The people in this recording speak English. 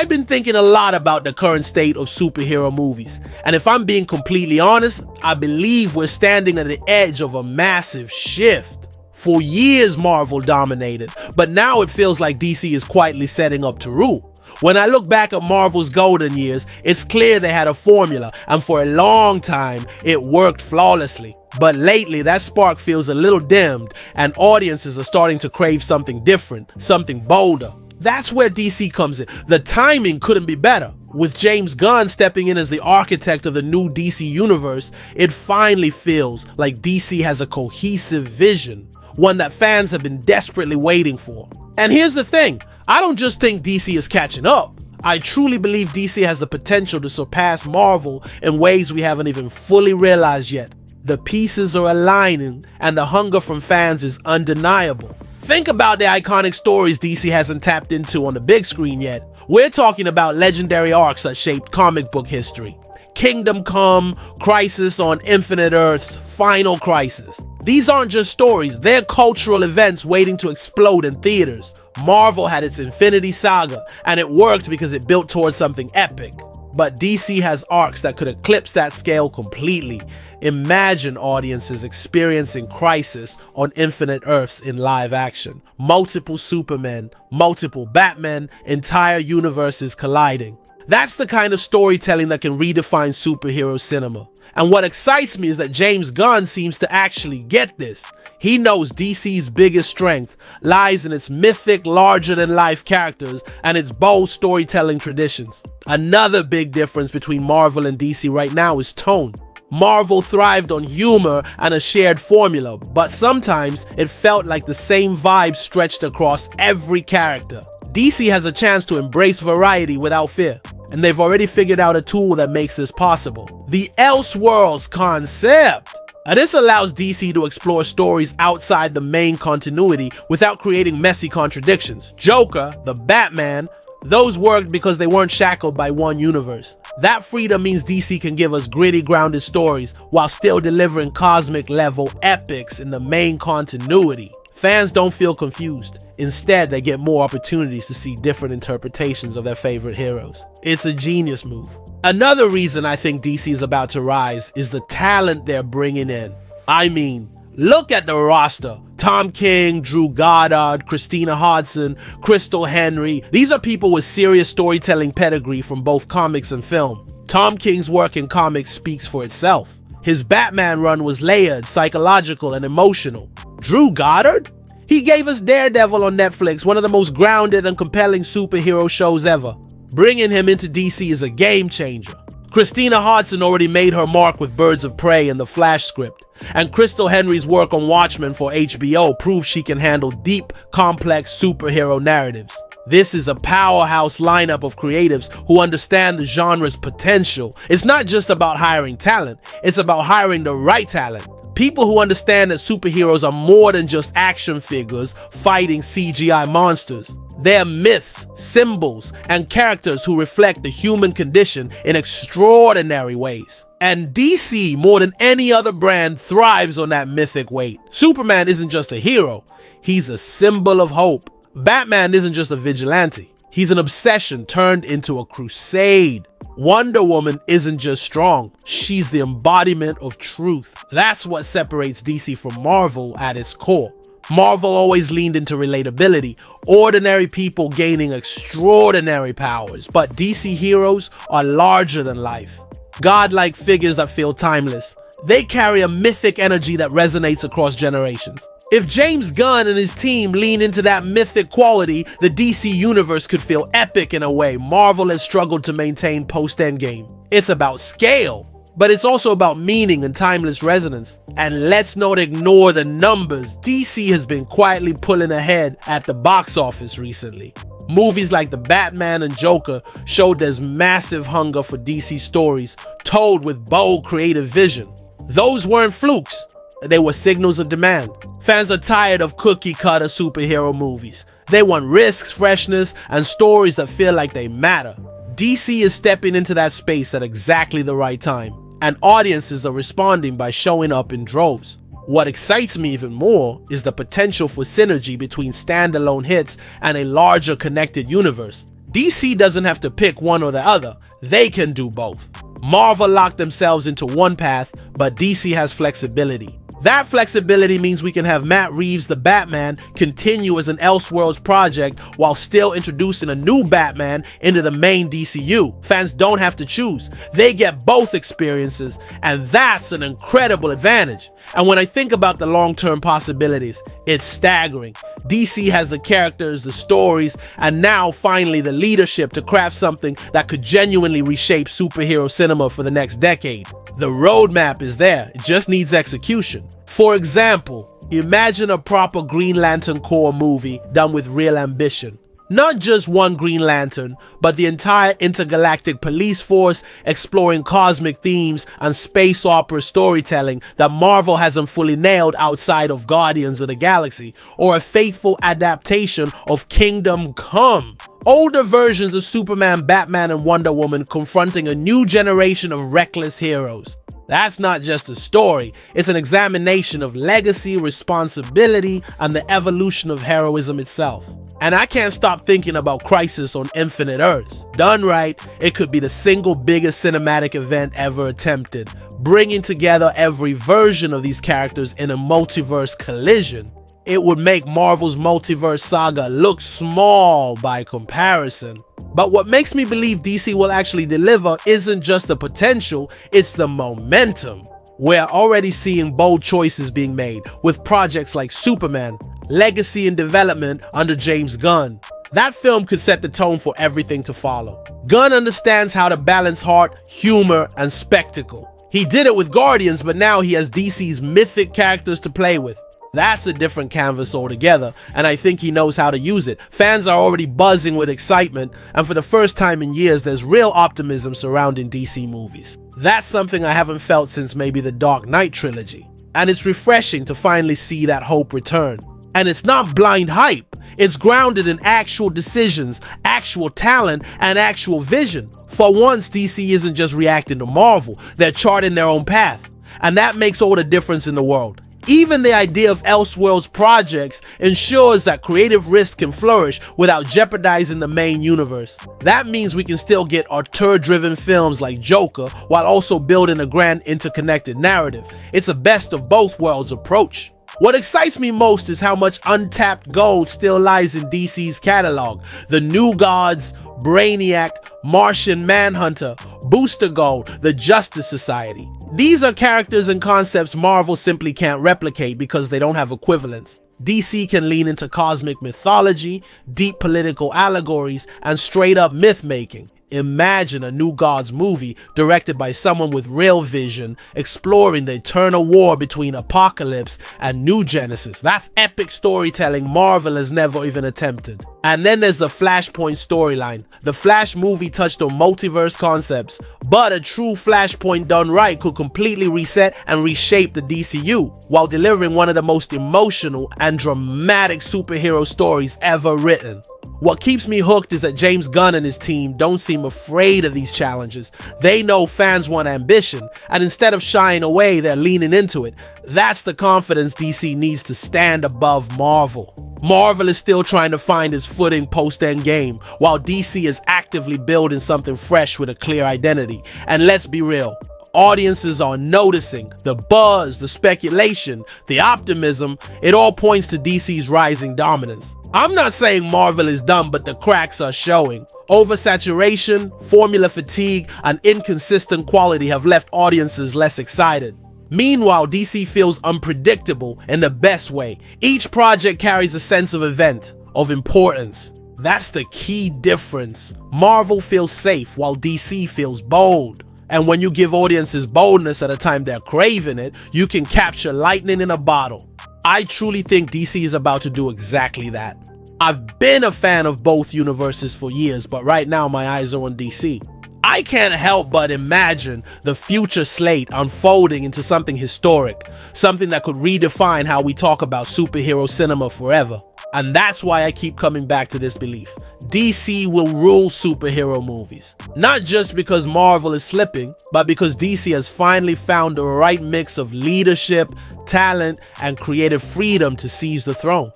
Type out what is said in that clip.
I've been thinking a lot about the current state of superhero movies, and if I'm being completely honest, I believe we're standing at the edge of a massive shift. For years Marvel dominated, but now it feels like DC is quietly setting up to rule. When I look back at Marvel's golden years, it's clear they had a formula, and for a long time, it worked flawlessly. But lately, that spark feels a little dimmed, and audiences are starting to crave something different, something bolder. That's where DC comes in. The timing couldn't be better. With James Gunn stepping in as the architect of the new DC universe, it finally feels like DC has a cohesive vision, one that fans have been desperately waiting for. And here's the thing, I don't just think DC is catching up. I truly believe DC has the potential to surpass Marvel in ways we haven't even fully realized yet. The pieces are aligning, and the hunger from fans is undeniable. Think about the iconic stories DC hasn't tapped into on the big screen yet. We're talking about legendary arcs that shaped comic book history. Kingdom Come, Crisis on Infinite Earths, Final Crisis. These aren't just stories, they're cultural events waiting to explode in theaters. Marvel had its Infinity Saga, and it worked because it built towards something epic. But DC has arcs that could eclipse that scale completely. Imagine audiences experiencing Crisis on Infinite Earths in live action. Multiple Supermen, multiple Batmen, entire universes colliding. That's the kind of storytelling that can redefine superhero cinema. And what excites me is that James Gunn seems to actually get this. He knows DC's biggest strength lies in its mythic, larger-than-life characters and its bold storytelling traditions. Another big difference between Marvel and DC right now is tone. Marvel thrived on humor and a shared formula, but sometimes it felt like the same vibe stretched across every character. DC has a chance to embrace variety without fear, and they've already figured out a tool that makes this possible: the Elseworlds concept. And this allows DC to explore stories outside the main continuity without creating messy contradictions. Joker, the Batman, those worked because they weren't shackled by one universe. That freedom means DC can give us gritty, grounded stories while still delivering cosmic-level epics in the main continuity. Fans don't feel confused. Instead, they get more opportunities to see different interpretations of their favorite heroes. It's a genius move. Another reason I think DC is about to rise is the talent they're bringing in. I mean, look at the roster. Tom King, Drew Goddard, Christina Hodson, Crystal Henry. These are people with serious storytelling pedigree from both comics and film. Tom King's work in comics speaks for itself. His Batman run was layered, psychological, and emotional. Drew Goddard? He gave us Daredevil on Netflix, one of the most grounded and compelling superhero shows ever. Bringing him into DC is a game changer. Christina Hodson already made her mark with Birds of Prey and the Flash script, and Crystal Henry's work on Watchmen for HBO proves she can handle deep, complex superhero narratives. This is a powerhouse lineup of creatives who understand the genre's potential. It's not just about hiring talent, it's about hiring the right talent. People who understand that superheroes are more than just action figures fighting CGI monsters. They're myths, symbols, and characters who reflect the human condition in extraordinary ways. And DC, more than any other brand, thrives on that mythic weight. Superman isn't just a hero, he's a symbol of hope. Batman isn't just a vigilante, he's an obsession turned into a crusade. Wonder Woman isn't just strong, she's the embodiment of truth. That's what separates DC from Marvel at its core. Marvel always leaned into relatability, ordinary people gaining extraordinary powers, but DC heroes are larger than life. Godlike figures that feel timeless. They carry a mythic energy that resonates across generations. If James Gunn and his team lean into that mythic quality, the DC universe could feel epic in a way Marvel has struggled to maintain post-Endgame. It's about scale, but it's also about meaning and timeless resonance. And let's not ignore the numbers. DC has been quietly pulling ahead at the box office recently. Movies like The Batman and Joker showed there's massive hunger for DC stories told with bold creative vision. Those weren't flukes. They were signals of demand. Fans are tired of cookie-cutter superhero movies. They want risks, freshness, and stories that feel like they matter. DC is stepping into that space at exactly the right time, and audiences are responding by showing up in droves. What excites me even more is the potential for synergy between standalone hits and a larger connected universe. DC doesn't have to pick one or the other, they can do both. Marvel locked themselves into one path, but DC has flexibility. That flexibility means we can have Matt Reeves' The Batman continue as an Elseworlds project while still introducing a new Batman into the main DCU. Fans don't have to choose. They get both experiences, and that's an incredible advantage. And when I think about the long-term possibilities, it's staggering. DC has the characters, the stories, and now finally the leadership to craft something that could genuinely reshape superhero cinema for the next decade. The roadmap is there, it just needs execution. For example, imagine a proper Green Lantern Corps movie done with real ambition. Not just one Green Lantern, but the entire intergalactic police force exploring cosmic themes and space opera storytelling that Marvel hasn't fully nailed outside of Guardians of the Galaxy, or a faithful adaptation of Kingdom Come. Older versions of Superman, Batman, and Wonder Woman confronting a new generation of reckless heroes. That's not just a story, it's an examination of legacy, responsibility, and the evolution of heroism itself. And I can't stop thinking about Crisis on Infinite Earths. Done right, it could be the single biggest cinematic event ever attempted, bringing together every version of these characters in a multiverse collision. It would make Marvel's multiverse saga look small by comparison. But what makes me believe DC will actually deliver isn't just the potential, it's the momentum. We're already seeing bold choices being made, with projects like Superman, legacy and development under James Gunn. That film could set the tone for everything to follow. Gunn understands how to balance heart, humor, and spectacle. He did it with Guardians, but now he has DC's mythic characters to play with. That's a different canvas altogether, and I think he knows how to use it. Fans are already buzzing with excitement, and for the first time in years, there's real optimism surrounding DC movies. That's something I haven't felt since maybe the Dark Knight trilogy. And it's refreshing to finally see that hope return. And it's not blind hype, it's grounded in actual decisions, actual talent, and actual vision. For once, DC isn't just reacting to Marvel, they're charting their own path. And that makes all the difference in the world. Even the idea of Elseworlds projects ensures that creative risk can flourish without jeopardizing the main universe. That means we can still get auteur-driven films like Joker while also building a grand interconnected narrative. It's a best of both worlds approach. What excites me most is how much untapped gold still lies in DC's catalog. The New Gods, Brainiac, Martian Manhunter, Booster Gold, the Justice Society. These are characters and concepts Marvel simply can't replicate because they don't have equivalents. DC can lean into cosmic mythology, deep political allegories, and straight-up myth-making. Imagine a New Gods movie directed by someone with real vision, exploring the eternal war between Apocalypse and New Genesis. That's epic storytelling Marvel has never even attempted. And then there's the Flashpoint storyline. The Flash movie touched on multiverse concepts, but a true Flashpoint done right could completely reset and reshape the DCU, while delivering one of the most emotional and dramatic superhero stories ever written. What keeps me hooked is that James Gunn and his team don't seem afraid of these challenges. They know fans want ambition, and instead of shying away, they're leaning into it. That's the confidence DC needs to stand above Marvel. Marvel is still trying to find its footing post-Endgame, while DC is actively building something fresh with a clear identity. And let's be real, audiences are noticing. The buzz, the speculation, the optimism, it all points to DC's rising dominance. I'm not saying Marvel is done, but the cracks are showing. Oversaturation, formula fatigue, and inconsistent quality have left audiences less excited. Meanwhile, DC feels unpredictable in the best way. Each project carries a sense of event, of importance. That's the key difference. Marvel feels safe while DC feels bold. And when you give audiences boldness at a time they're craving it, you can capture lightning in a bottle. I truly think DC is about to do exactly that. I've been a fan of both universes for years, but right now my eyes are on DC. I can't help but imagine the future slate unfolding into something historic, something that could redefine how we talk about superhero cinema forever. And that's why I keep coming back to this belief. DC will rule superhero movies. Not just because Marvel is slipping, but because DC has finally found the right mix of leadership, talent, and creative freedom to seize the throne.